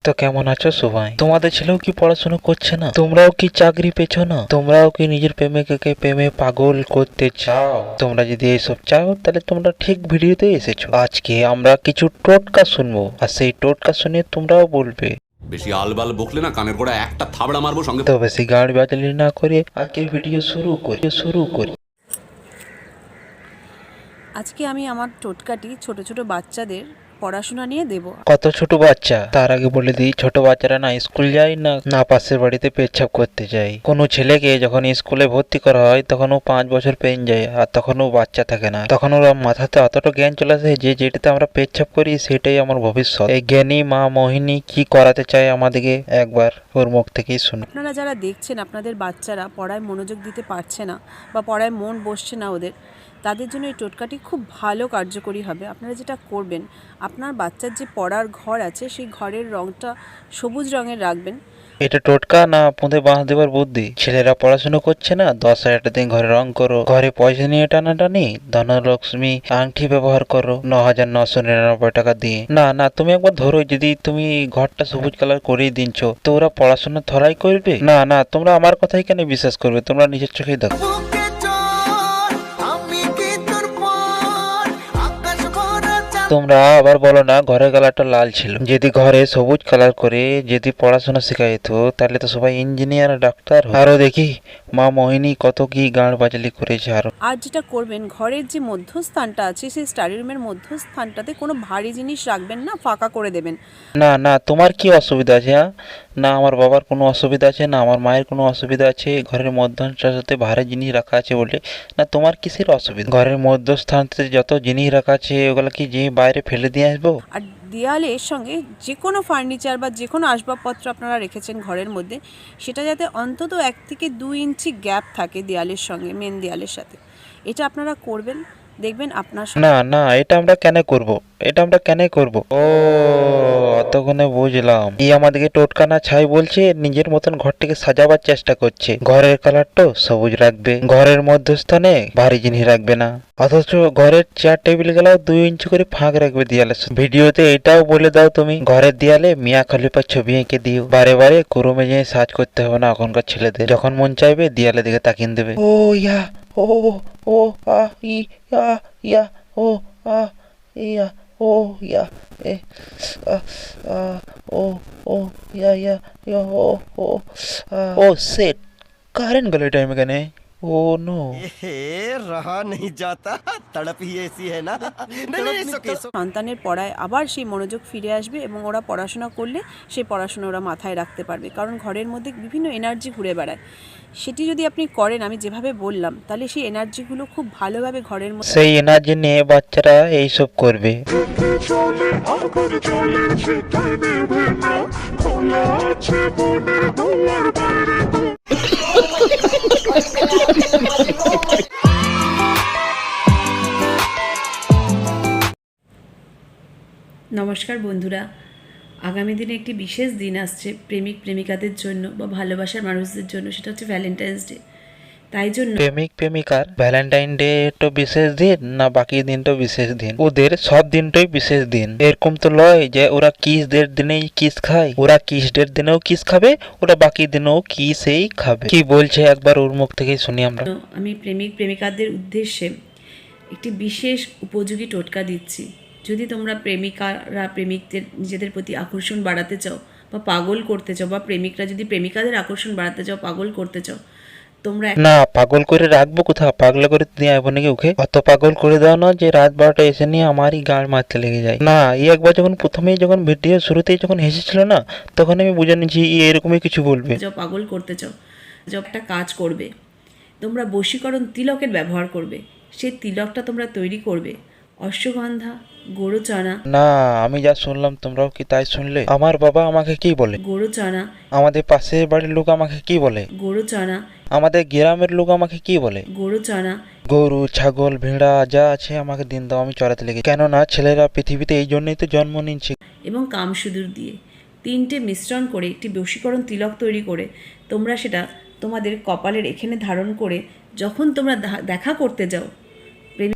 তো কেমন আছো সবাই? তোমাদের ছেলেও কি পড়াশোনা করছে না? তোমরাও কি চাকরি পেছো না? তোমরাও কি নিজের প্রেমিকাকে প্রেমে পাগল করতে চাও? তোমরা যদি এইসব চাও তাহলে তোমরা ঠিক ভিডিওতে এসেছো। আজকে আমরা কিছু টোটকা শুনবো, আর সেই টোটকা শুনে তোমরাও বলবে। বেশি আলবাল বকলে না কানের গোড়া একটা থাবড়া মারবো সঙ্গে। তো বেশি গাড়ি বাজালি না করে আজকের ভিডিও শুরু করি। আজকে আমি আমার টোটকাটি ছোট ছোট বাচ্চাদের পড়াশোনা নিয়ে দেব। কত ছোট বাচ্চা? তার আগে বলে দিই, ছোট বাচ্চারা না স্কুল যায় না পাশের বাড়িতে পেচ্ছাপ করতে যায়। কোনো ছেলেকে যখন স্কুলে ভর্তি করা হয় তখন ও 5 বছর পেন যায়, আর তখন ও বাচ্চা থাকে না। তখন ওর মাথাতে অতটা জ্ঞান চলে আসে যে যেটাতে আমরা পেচ্ছাপ করি সেটাই আমার ভবিষ্যৎ। এই জ্ঞানী মা মোহিনী কি করাতে চায় আমাদেরকে একবার ওর মুখ থেকেই শুনুন। আপনারা যারা দেখছেন আপনাদের বাচ্চারা পড়ায় মনোযোগ দিতে পারছে না বা পড়ায় মন বসছে না ওদের, তাদের জন্য এই টোটকাটি খুব ভালো কার্যকরী হবে। আপনারা যেটা করবেন, আপনার বাচ্চার যে পড়ার ঘর আছে সেই ঘরের রঙটা সবুজ রঙের রাখবেন। এটা টোটকা না পুঁতে বাঁশ দেবার বুদ্ধি? ছেলেরা পড়াশোনা করছে না, 10,000 দিন ঘরে রং করো, ঘরে পয়সা নিয়ে টানাটানি, ধনলক্ষ্মী আংটি ব্যবহার করো 9,999 টাকা দিয়ে। না তুমি একবার ধরো, যদি তুমি ঘরটা সবুজ কালার করেই দিচ্ছ তো ওরা পড়াশোনা থরাই করবে? না তোমরা আমার কথাই কেন বিশ্বাস করবে? তোমরা নিজের চোখেই দেখো। তোমরা আবার বলো না ঘরের কালারটা লাল ছিল। যদি ঘরে সবুজ কালার করে যদি পড়াশোনা শেখাইত তাহলে তো সবাই ইঞ্জিনিয়ার ডাক্তার হতো। আরো দেখি মা মোহিনী কত কি গাঁড় বাজালি করেছে। আরো আর যেটা করবেন, ঘরের যে মধ্যস্থানটা আছে সেই স্টাডি রুমের মধ্যস্থানটাতে কোনো ভারী জিনিস রাখবেন না, ফাঁকা করে দেবেন। না তোমার কি অসুবিধা আছে? না আমার বাবার কোনো অসুবিধা আছে, না আমার মায়ের কোনো অসুবিধা আছে ঘরের মধ্যস্থানটাতে ভারী জিনিস রাখা আছে বলে? না তোমার কিসের অসুবিধা? ঘরের মধ্যস্থানতে যত জিনিস রাখা আছে ওগুলো কি যে বাইরে ফেলে দিয়ে আসবো? আর দেয়ালের সঙ্গে যে কোনো ফার্নিচার বা যে কোনো আসবাবপত্র আপনারা রেখেছেন ঘরের মধ্যে, সেটা যাতে অন্তত 1 থেকে 2 ইঞ্চি গ্যাপ থাকে দেয়ালের সঙ্গে, মেন দেয়ালের সাথে। এটা আপনারা করবেন, দেখবেন আপনার না এটা আমরা কেন করব? ও ততক্ষণে বুঝলাম এই আমাদেরকে টোটকা না ছাই বলছে, নিজের মতন ঘরটাকে সাজাবার চেষ্টা করছে। ঘরের কালারটা সবুজ রাখবে, ঘরের মধ্যস্থানে ভারী জিনিস রাখবে না, অথচ ঘরের চেয়ার টেবিল গুলো 2 ইঞ্চি করে ফাঁক রাখবে দেয়ালে। ভিডিওতে এটাও বলে দাও তুমি ঘরের দেয়ালে মিয়া খলিফার ছবি এঁকে দিও। বারে কুরুমে যেয়ে সাজ করতে হবে না এখনকার ছেলেদের, যখন মন চাইবে দেয়ালে দিকে তাকিয়ে দেবে। ও ইয়া ও ও আ ই আ ইয়া ও আ ইয়া ও ইয়া এ আ আ ও ও ইয়া ইয়া ইয়া ও সেট কারেন্ট গেল টাইম এখানে। ও নো रहा नहीं जाता तड़प ही ऐसी है ना সন্তানের পড়ায় আবার সেই মনোযোগ ফিরে আসবে এবং ওরা পড়াশোনা করলে সেই পড়াশোনা ওরা মাথায় রাখতে পারবে। কারণ ঘরের মধ্যে বিভিন্ন এনার্জি ঘুরে বেড়ায়, সেটি যদি আপনি করেন আমি যেভাবে বললাম, তাহলে সেই এনার্জিগুলো খুব ভালোভাবে ঘরের মধ্যে সেই এনার্জি নিয়ে বাচ্চারা এইসব করবে। নমস্কার বন্ধুরা, আগামী দিনে একটি বিশেষ দিন আসছে প্রেমিক প্রেমিকাদের জন্য বা ভালোবাসার মানুষদের জন্য, সেটা হচ্ছে ভ্যালেন্টাইন্স ডে। তাই জন্য প্রেমিক প্রেমিকার ভ্যালেন্টাইন ডে তো বিশেষ দিন না বাকি দিনটা বিশেষ দিন? ওদের সব দিনটাই বিশেষ দিন। এরকম তো লয় যে ওরা কিস ডের দিনেই কিস খায়, ওরা কিস ডের দিনেও কিস খাবে, ওরা বাকি দিনেও কিসেই খাবে। কি বলছে একবার ওর মুখ থেকেই শুনি আমরা। আমি প্রেমিক প্রেমিকাদের উদ্দেশ্যে একটি বিশেষ উপযোগী টোটকা দিচ্ছি। যদি তোমরা প্রেমিকারা প্রেমিকদের নিজেদের প্রতি আকর্ষণ বাড়াতে চাও বা পাগল করতে চাও, বা প্রেমিকরা যদি প্রেমিকাদের আকর্ষণ বাড়াতে চাও, পাগল করতে চাও, তোমরা না পাগল করে রাখবো কোথা? পাগলা করে দিয়ে আসবো নাকি ওকে? অত পাগল করে দাও না যে রাত 12টা এসে নিয়ে আমারই গাড় মারতে লেগে যায়। না এই একবার যখন প্রথমেই যখন ভিডিও শুরুতেই যখন হেসেছিল না, তখন আমি বুঝে নিয়েছি এরকমই কিছু বলবে। যাও পাগল করতে চাও, একটা কাজ করবে, তোমরা বশীকরণ তিলকের ব্যবহার করবে। সেই তিলকটা তোমরা তৈরি করবে অশ্বগন্ধা, গোরচনা। না আমি যা শুনলাম তোমরাও কি তাই শুনলে? আমার বাবা আমাকে কি বলে, গোরচনা, আমাদের পাশের বাড়ির লোক আমাকে কি বলে, গোরচনা, আমাদের গ্রামের লোক আমাকে কি বলে, গোরচনা, গরু ছাগল ভেড়া যা আছে আমাকে দিন দাও আমি চড়াতে লেগে। কেননা ছেলেরা পৃথিবীতে এই জন্যই তো জন্ম নিচ্ছে। এবং কামসুদূর দিয়ে 3টে মিশ্রণ করে একটি বশীকরণ তিলক তৈরি করে তোমরা সেটা তোমাদের কপালের এখানে ধারণ করে যখন তোমরা দেখা করতে যাও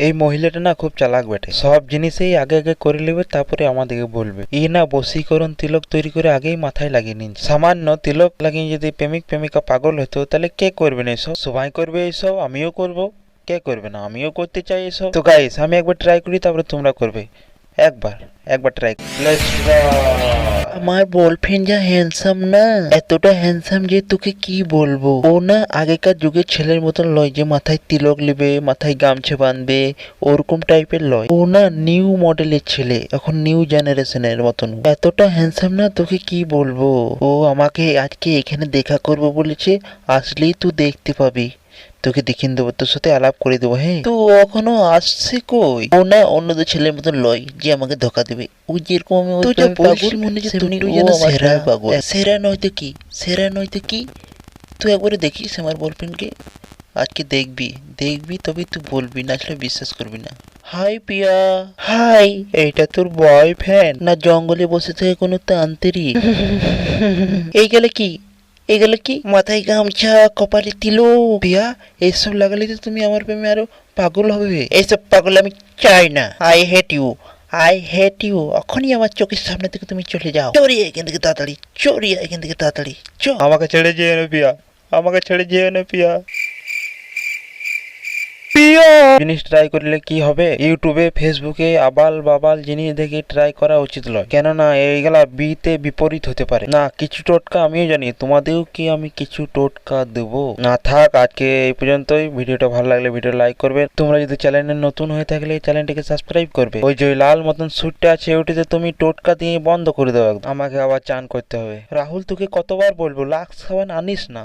এই মহিলাটা না খুব চালাক বেটে, সব জিনিসেই আগে আগে করে নেবে তারপরে আমাদেরকে বলবে। ই না বশীকরণ তিলক তৈরি করে আগেই মাথায় লাগিয়ে নিন। সামান্য তিলক লাগিয়ে যদি প্রেমিক প্রেমিকা পাগল হতো তাহলে কে করবে না এসব? সবাই করবে এইসব, আমিও করব, কে করবে না? আমিও করতে চাই এসব। তো গাইস আমি একবার ট্রাই করি তারপরে তোমরা করবে। একবার ট্রাই। আমার বয়ফ্রেন্ড যা হ্যান্ডসাম না, এতটা হ্যান্ডসাম যে তোকে কি বলবো। ও না আগেকার যুগের ছেলের মতন লয় যে মাথায় তিলক নেবে, মাথায় গামছা বাঁধবে, ওরকম টাইপের লয়। ও না নিউ মডেলের ছেলে, এখন নিউ জেনারেশনের মতন। এতটা হ্যান্ডসাম না তোকে কি বলবো। ও আমাকে আজকে এখানে দেখা করবো বলেছে, আসলেই তুই দেখতে পাবি, তোকে দেখিয়ে দেবো, তোর সাথে আলাপ করে দেবো। হ্যাঁ তো এখনো আসছে কই? ও না অন্যদের ছেলের মতন লয় যে আমাকে ধোকা দেবে। ও যেরকম পাগল মনে হচ্ছে তুই যেন সেরা পাগল। সেরা নয়তো কি, সেরা নয়তো কি? তুই একবারে দেখিস আমার বয়ফ্রেন্ডকে, আজকে দেখবি তবে তুই বলবি, না আসলে বিশ্বাস করবি না। হাই পিয়া। হাই, এইটা তোর বয়ফ্রেন্ড না জঙ্গলে বসে থেকে কোনো তান্ত্রিক? এই গেলে কি মাথায় গামছা, কপালে তিলো। পিয়া এইসব লাগালে তো তুমি আমার প্রেমে আরো পাগল হবে। এইসব পাগল আমি চাই না। I hate you. এখনই আমার চোখের সামনে থেকে তুমি চলে যাও। চড়িয়ে এখান থেকে তাড়াতাড়ি। আমাকে ছেড়ে যেও না পিয়া। জিনিস ট্রাই করলে কি হবে? ইউটিউবে ফেসবুকে আবাল বাবাল জিনিস দেখে ট্রাই করা উচিত নয়, কেননা এইগুলা বিতে বিপরীত হতে পারে। না কিছু টোটকা আমিও জানি, তোমাদেরও কি আমি কিছু টোটকা দেবো না? থাক আজকে এই পর্যন্তই। ভিডিওটা ভালো লাগলে ভিডিও লাইক করবে। তোমরা যদি চ্যানেলে নতুন হয়ে থাকলে চ্যানেলটিকে সাবস্ক্রাইব করবে। ওই যে লাল মতন সুইটটা আছে ওটিতে তুমি টোটকা দিয়ে বন্ধ করে দাও একদম। আমাকে আবার চান করতে হবে। রাহুল তোকে কতবার বলবো লাক্স সাবান আনিস না।